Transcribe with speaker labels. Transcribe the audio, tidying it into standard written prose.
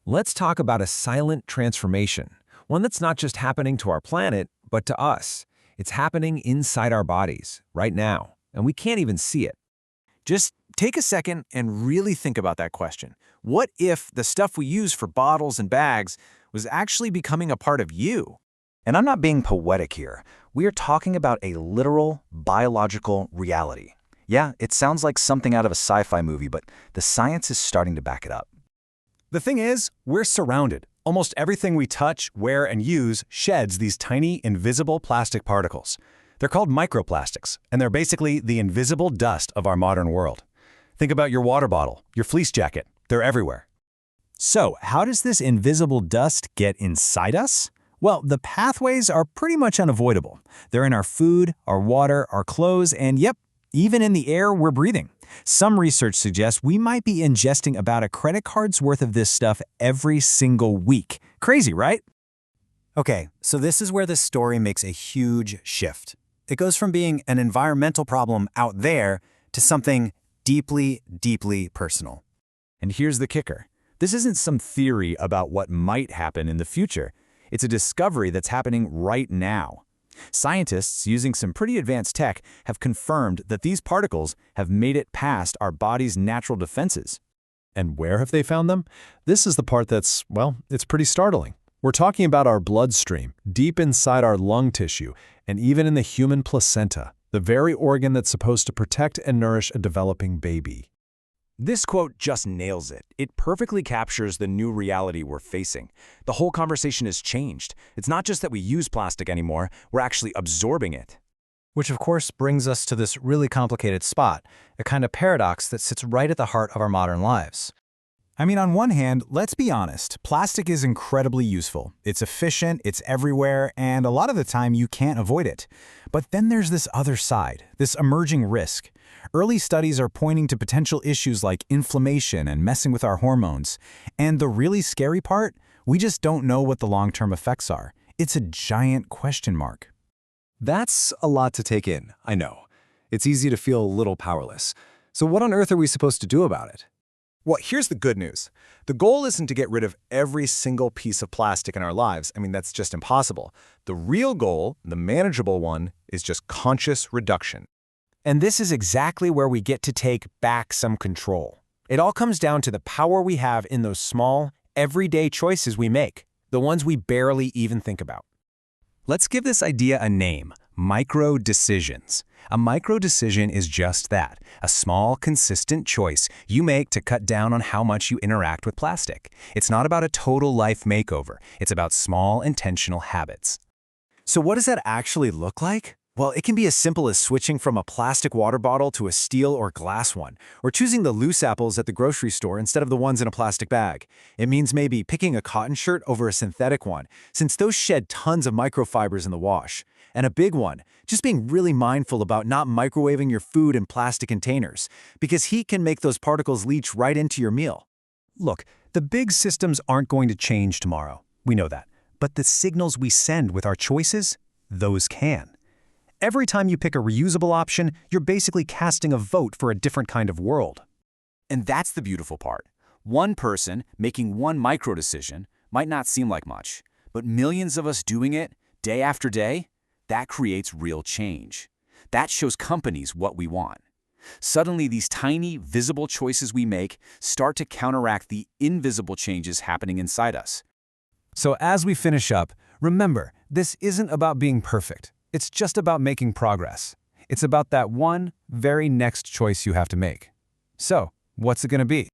Speaker 1: Let's talk about a silent transformation, one that's not just happening to our planet, but to us. It's happening inside our bodies, right now, and we can't even see it.
Speaker 2: Just take a second and really think about that question. What if the stuff we use for bottles and bags was actually becoming a part of you?
Speaker 3: And I'm not being poetic here. We are talking about a literal, biological reality. Yeah, it sounds like something out of a sci-fi movie, but the science is starting to back it up.
Speaker 4: The thing is, we're surrounded. Almost everything we touch, wear, and use sheds these tiny, invisible plastic particles. They're called microplastics, and they're basically the invisible dust of our modern world. Think about your water bottle, your fleece jacket. They're everywhere.
Speaker 5: So, how does this invisible dust get inside us? Well, the pathways are pretty much unavoidable. They're in our food, our water, our clothes, and yep, even in the air we're breathing. Some research suggests we might be ingesting about a credit card's worth of this stuff every single week. Crazy, right?
Speaker 6: Okay, so this is where this story makes a huge shift. It goes from being an environmental problem out there to something deeply, deeply personal.
Speaker 2: And here's the kicker. This isn't some theory about what might happen in the future. It's a discovery that's happening right now. Scientists, using some pretty advanced tech, have confirmed that these particles have made it past our body's natural defenses.
Speaker 4: And where have they found them? This is the part that's, well, it's pretty startling. We're talking about our bloodstream, deep inside our lung tissue, and even in the human placenta, the very organ that's supposed to protect and nourish a developing baby.
Speaker 2: This quote just nails it. It perfectly captures the new reality we're facing. The whole conversation has changed. It's not just that we use plastic anymore, we're actually absorbing it.
Speaker 6: Which of course brings us to this really complicated spot, a kind of paradox that sits right at the heart of our modern lives.
Speaker 5: I mean, on one hand, let's be honest, plastic is incredibly useful. It's efficient, it's everywhere, and a lot of the time you can't avoid it. But then there's this other side, this emerging risk. Early studies are pointing to potential issues like inflammation and messing with our hormones. And the really scary part? We just don't know what the long-term effects are. It's a giant question mark.
Speaker 4: That's a lot to take in, I know. It's easy to feel a little powerless. So what on earth are we supposed to do about it? Well, here's the good news. The goal isn't to get rid of every single piece of plastic in our lives. I mean, that's just impossible. The real goal, the manageable one, is just conscious reduction.
Speaker 1: And this is exactly where we get to take back some control. It all comes down to the power we have in those small, everyday choices we make, the ones we barely even think about.
Speaker 5: Let's give this idea a name, micro-decisions. A micro-decision is just that, a small, consistent choice you make to cut down on how much you interact with plastic. It's not about a total life makeover. It's about small, intentional habits.
Speaker 2: So what does that actually look like? Well, it can be as simple as switching from a plastic water bottle to a steel or glass one, or choosing the loose apples at the grocery store instead of the ones in a plastic bag. It means maybe picking a cotton shirt over a synthetic one, since those shed tons of microfibers in the wash. And a big one, just being really mindful about not microwaving your food in plastic containers, because heat can make those particles leach right into your meal.
Speaker 5: Look, the big systems aren't going to change tomorrow. We know that. But the signals we send with our choices, those can. Every time you pick a reusable option, you're basically casting a vote for a different kind of world.
Speaker 2: And that's the beautiful part. One person making one micro decision might not seem like much, but millions of us doing it day after day, that creates real change. That shows companies what we want. Suddenly, these tiny, visible choices we make start to counteract the invisible changes happening inside us.
Speaker 1: So as we finish up, remember, this isn't about being perfect. It's just about making progress. It's about that one very next choice you have to make. So, what's it going to be?